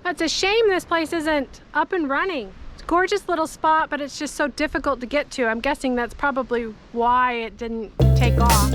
It's a shame this place isn't up and running. It's a gorgeous little spot, but it's just so difficult to get to. I'm guessing that's probably why it didn't take off.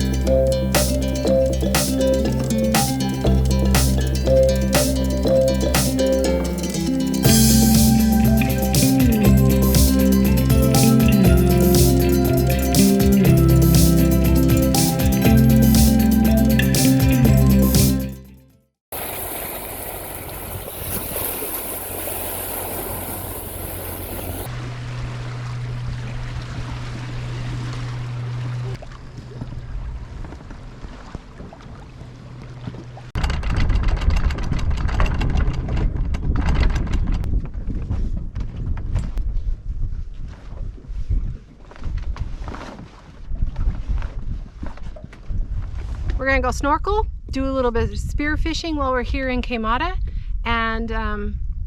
We're gonna go snorkel, do a little bit of spear fishing while we're here in Queimada, and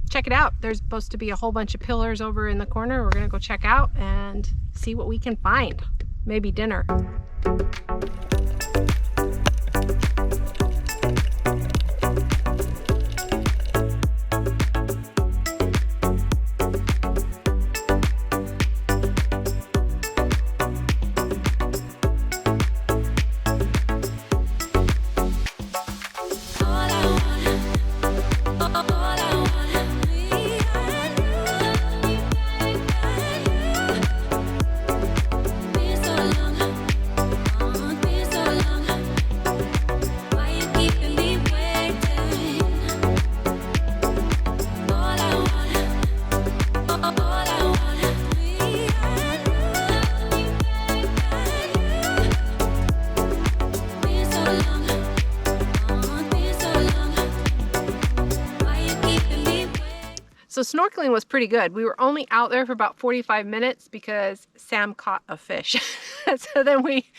check it out. There's supposed to be a whole bunch of pillars over in the corner. We're gonna go check out and see what we can find. Maybe dinner. So snorkeling was pretty good. We were only out there for about 45 minutes because Sam caught a fish. So then we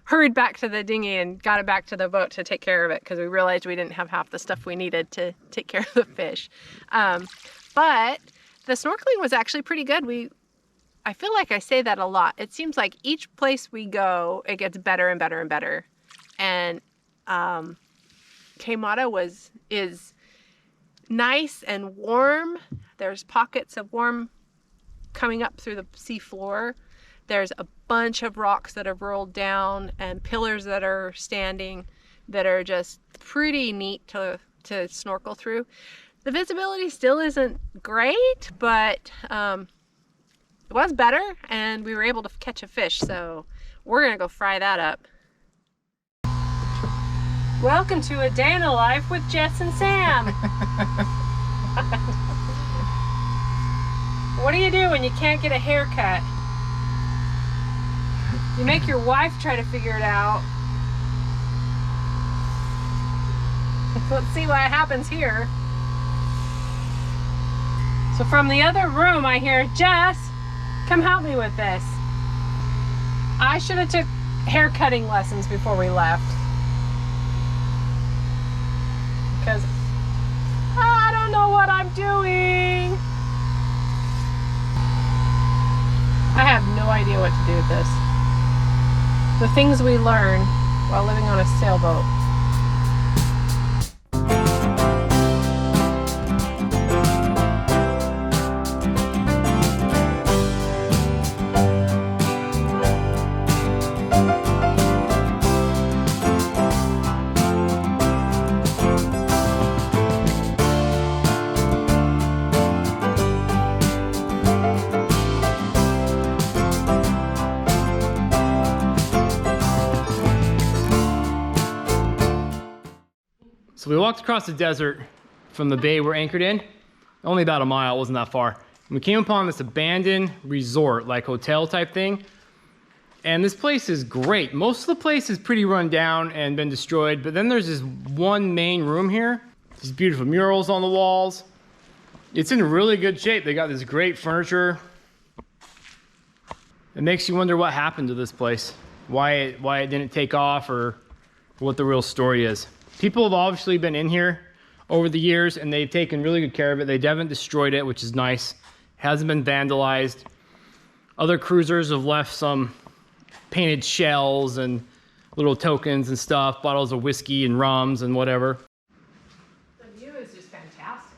hurried back to the dinghy and got it back to the boat to take care of it because we realized we didn't have half the stuff we needed to take care of the fish. But the snorkeling was actually pretty good. I feel like I say that a lot. It seems like each place we go, it gets better and better and better. And Queimada is nice and warm. There's pockets of warm coming up through the sea floor. There's a bunch of rocks that have rolled down and pillars that are standing that are just pretty neat to snorkel through. The visibility still isn't great, but it was better and we were able to catch a fish, so we're gonna go fry that up. Welcome to a day in the life with Jess and Sam. What do you do when you can't get a haircut? You make your wife try to figure it out. Let's see what happens here. So from the other room I hear, Jess, come help me with this. I should have took hair cutting lessons before we left. Because I don't know what I'm doing. I have no idea what to do with this. The things we learn while living on a sailboat. So we walked across the desert from the bay we're anchored in, only about a mile, it wasn't that far. And we came upon this abandoned resort, like hotel type thing. And this place is great. Most of the place is pretty run down and been destroyed, but then there's this one main room here. These beautiful murals on the walls. It's in really good shape. They got this great furniture. It makes you wonder what happened to this place, why it didn't take off, or what the real story is. People have obviously been in here over the years and they've taken really good care of it. They haven't destroyed it, which is nice. It hasn't been vandalized. Other cruisers have left some painted shells and little tokens and stuff, bottles of whiskey and rums and whatever. The view is just fantastic.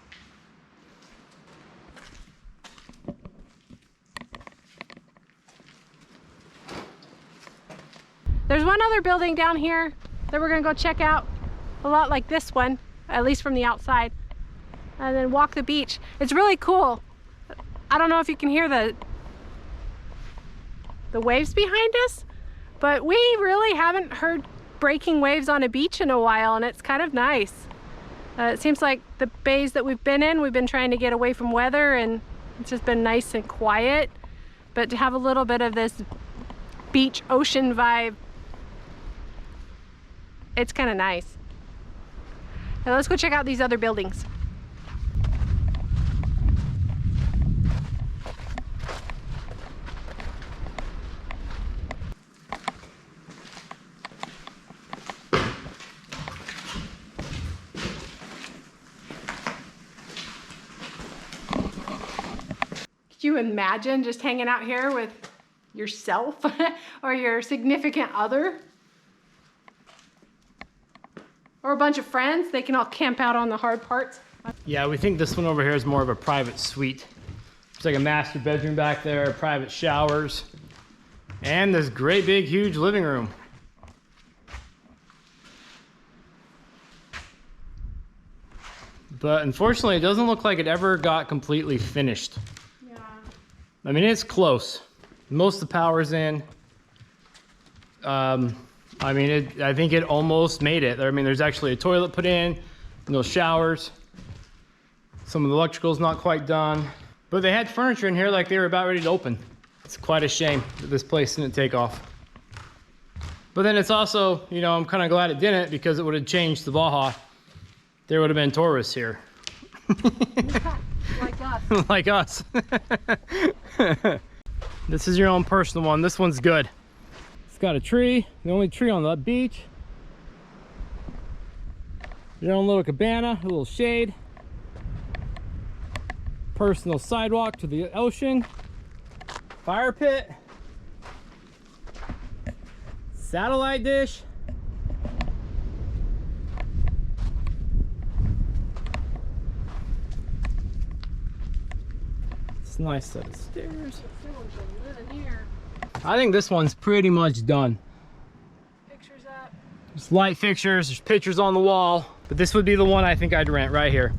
There's one other building down here that we're gonna go check out, a lot like this one, at least from the outside, and then walk the beach. It's really cool. I don't know if you can hear the waves behind us, but we really haven't heard breaking waves on a beach in a while, and it's kind of nice. It seems like the bays that we've been trying to get away from weather, and it's just been nice and quiet. But to have a little bit of this beach ocean vibe, it's kind of nice. Now let's go check out these other buildings. Could you imagine just hanging out here with yourself or your significant other? Or a bunch of friends? They can all camp out on the hard parts. Yeah, we think this one over here is more of a private suite. It's like a master bedroom back there, private showers, and this great big huge living room. But unfortunately, it doesn't look like it ever got completely finished. Yeah. I mean, it's close. Most of the power's in. I mean, I think it almost made it. I mean, there's actually a toilet put in, no showers. Some of the electrical's not quite done. But they had furniture in here like they were about ready to open. It's quite a shame that this place didn't take off. But then it's also, you know, I'm kind of glad it didn't, because it would have changed the Baja. There would have been tourists here. Like us. Like us. This is your own personal one. This one's good. It's got a tree, the only tree on the beach. Your own little cabana, a little shade. Personal sidewalk to the ocean. Fire pit. Satellite dish. It's a nice set of stairs. I think this one's pretty much done. Pictures up. There's light fixtures, there's pictures on the wall. But this would be the one I think I'd rent right here.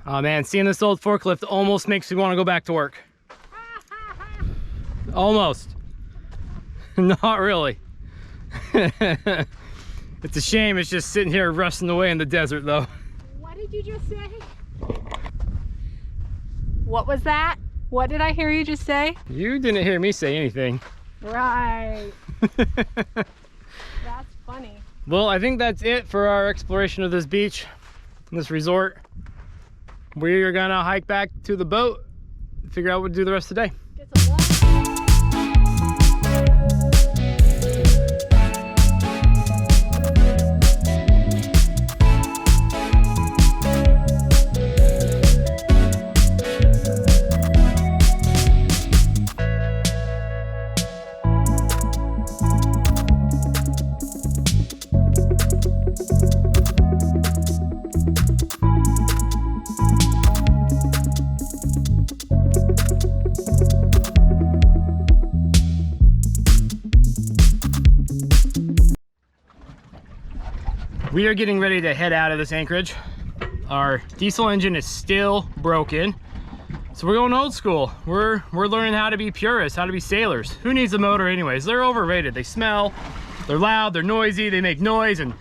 Oh man, seeing this old forklift almost makes me want to go back to work. Almost. Not really. It's a shame it's just sitting here rusting away in the desert though. What did you just say? What was that? What did I hear you just say? You didn't hear me say anything. Right. That's funny. Well, I think that's it for our exploration of this beach, this resort. We are gonna hike back to the boat, figure out what to do the rest of the day. Get some lunch. We are getting ready to head out of this anchorage. Our diesel engine is still broken, so we're going old school. We're learning how to be purists, how to be sailors. Who needs a motor anyways? They're overrated. They smell, they're loud, they're noisy, they make noise, and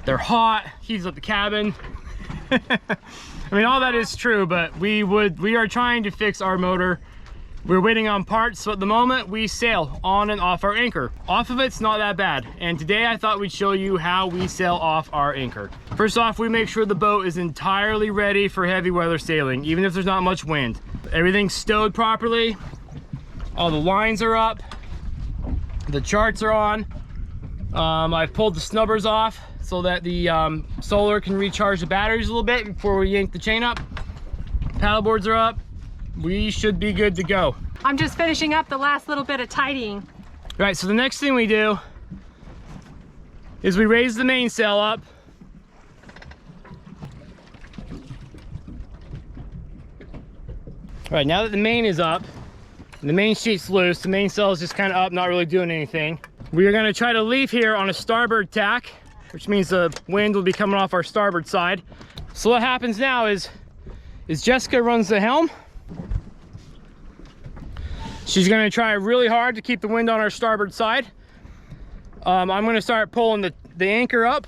they're hot, heats up the cabin. I mean, all that is true, but we are trying to fix our motor. We're waiting on parts, so at the moment we sail on and off our anchor. Off of it's not that bad, and today I thought we'd show you how we sail off our anchor. First off, we make sure the boat is entirely ready for heavy weather sailing, even if there's not much wind. Everything's stowed properly, all the lines are up, the charts are on. I've pulled the snubbers off so that the solar can recharge the batteries a little bit before we yank the chain up. Paddle boards are up. We should be good to go. I'm just finishing up the last little bit of tidying. All right, so the next thing we do is we raise the mainsail up. All right, now that the main is up, And the main sheet's loose. The mainsail is just kind of up, not really doing anything. We are going to try to leave here on a starboard tack, which means the wind will be coming off our starboard side. So what happens now is Jessica runs the helm. She's going to try really hard to keep the wind on our starboard side. I'm going to start pulling the anchor up.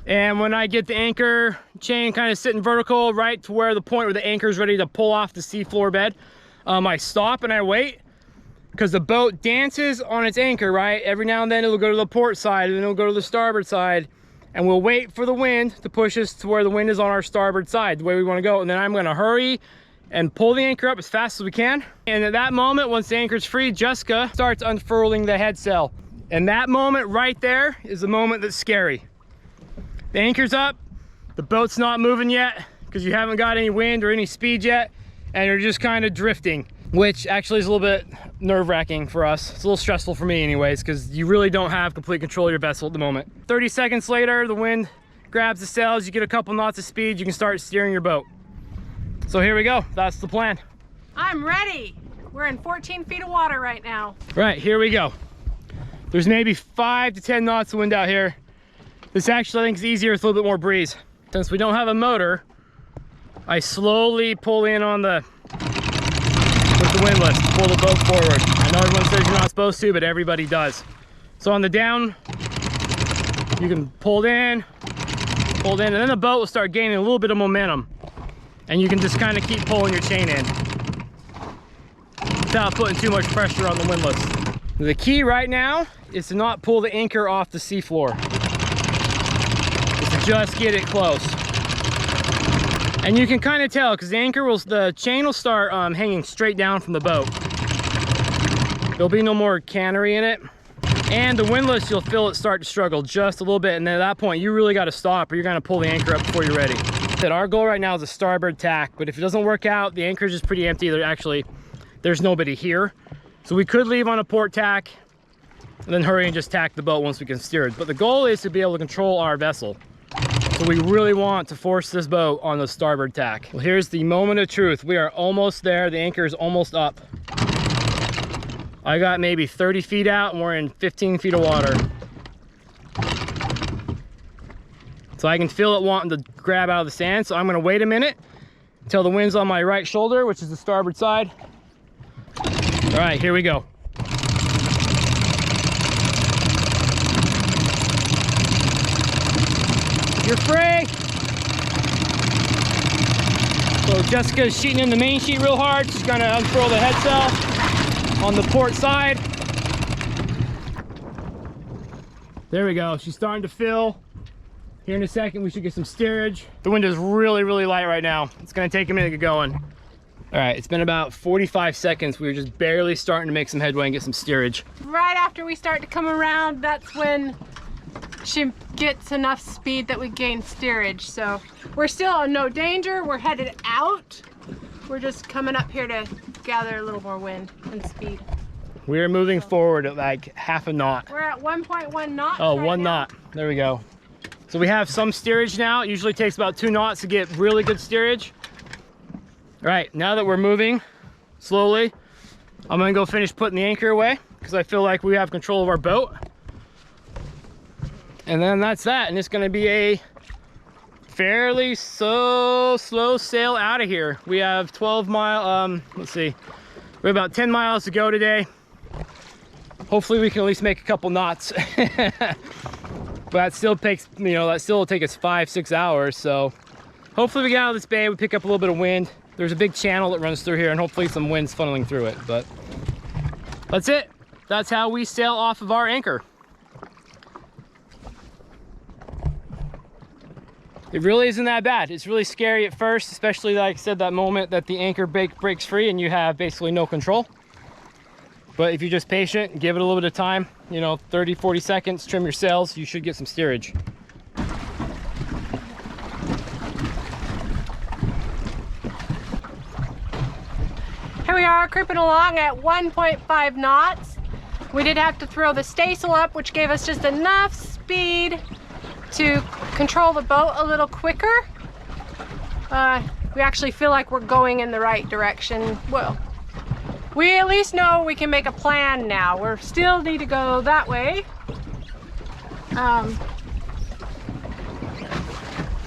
And when I get the anchor chain kind of sitting vertical right to where the point where the anchor is ready to pull off the seafloor bed, I stop and I wait, because the boat dances on its anchor, right? Every now and then it'll go to the port side and then it'll go to the starboard side, and we'll wait for the wind to push us to where the wind is on our starboard side, the way we want to go. And then I'm going to hurry and pull the anchor up as fast as we can. And at that moment, once the anchor's free, Jessica starts unfurling the head sail. And that moment right there is the moment that's scary. The anchor's up, the boat's not moving yet because you haven't got any wind or any speed yet, and you're just kind of drifting, which actually is a little bit nerve-wracking for us. It's a little stressful for me anyways, because you really don't have complete control of your vessel at the moment. 30 seconds later, the wind grabs the sails, you get a couple knots of speed, you can start steering your boat. So here we go, that's the plan. I'm ready. We're in 14 feet of water right now. Right, here we go. There's maybe 5 to 10 knots of wind out here. This actually I think is easier with a little bit more breeze. Since we don't have a motor, I slowly pull in on with the windlass to pull the boat forward. I know everyone says you're not supposed to, but everybody does. So on the down, you can pull in, and then the boat will start gaining a little bit of momentum. And you can just kind of keep pulling your chain in without putting too much pressure on the windlass. The key right now is to not pull the anchor off the seafloor. Just get it close. And you can kind of tell because the chain will start hanging straight down from the boat. There'll be no more cannery in it. And the windlass, you'll feel it start to struggle just a little bit. And then at that point, you really got to stop or you're going to pull the anchor up before you're ready. Our goal right now is a starboard tack, but if it doesn't work out, the anchor is just pretty empty. There's nobody here. So we could leave on a port tack and then hurry and just tack the boat once we can steer it. But the goal is to be able to control our vessel. So we really want to force this boat on the starboard tack. Well, here's the moment of truth. We are almost there. The anchor is almost up. I got maybe 30 feet out and we're in 15 feet of water. So I can feel it wanting to grab out of the sand. So I'm gonna wait a minute until the wind's on my right shoulder, which is the starboard side. All right, here we go. You're free. So Jessica's sheeting in the main sheet real hard. She's gonna unfurl the head sail on the port side. There we go. She's starting to fill. Here in a second, we should get some steerage. The wind is really, really light right now. It's gonna take a minute to get going. All right, it's been about 45 seconds. We were just barely starting to make some headway and get some steerage. Right after we start to come around, that's when she gets enough speed that we gain steerage. So we're still in no danger. We're headed out. We're just coming up here to gather a little more wind and speed. We're moving forward at like half a knot. We're at 1.1 knots. Oh, right 1 now. knot. There we go. So we have some steerage now. It usually takes about 2 knots to get really good steerage. All right, now that we're moving slowly, I'm gonna go finish putting the anchor away because I feel like we have control of our boat. And then that's that, and it's gonna be a fairly slow sail out of here. We have 12 mile, let's see, we have about 10 miles to go today. Hopefully we can at least make a couple knots. But that still takes, that still will take us 5-6 hours. So hopefully we get out of this bay, we pick up a little bit of wind. There's a big channel that runs through here and hopefully some wind's funneling through it. But that's it. That's how we sail off of our anchor. It really isn't that bad. It's really scary at first, especially like I said, that moment that the anchor breaks free and you have basically no control. But if you're just patient, give it a little bit of time, 30, 40 seconds, trim your sails, you should get some steerage. Here we are creeping along at 1.5 knots. We did have to throw the staysail up, which gave us just enough speed to control the boat a little quicker. We actually feel like we're going in the right direction. Well, we at least know we can make a plan now. We still need to go that way.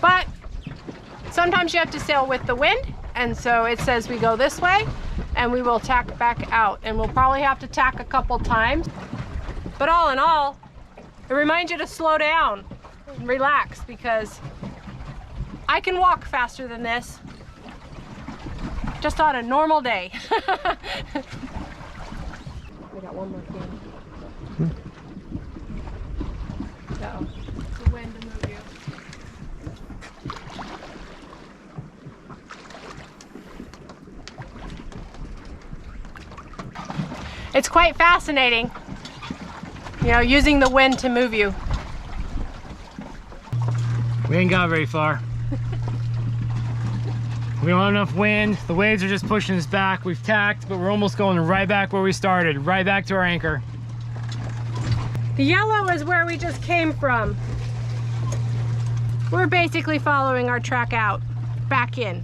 But sometimes you have to sail with the wind, and so it says we go this way, and we will tack back out, and we'll probably have to tack a couple times. But all in all, it reminds you to slow down and relax, because I can walk faster than this just on a normal day. I got one more thing. Uh-oh. The wind to move you. It's quite fascinating, you know, using the wind to move you. We ain't got very far. We don't have enough wind. The waves are just pushing us back. We've tacked, but we're almost going right back where we started, right back to our anchor. The yellow is where we just came from. We're basically following our track out, back in.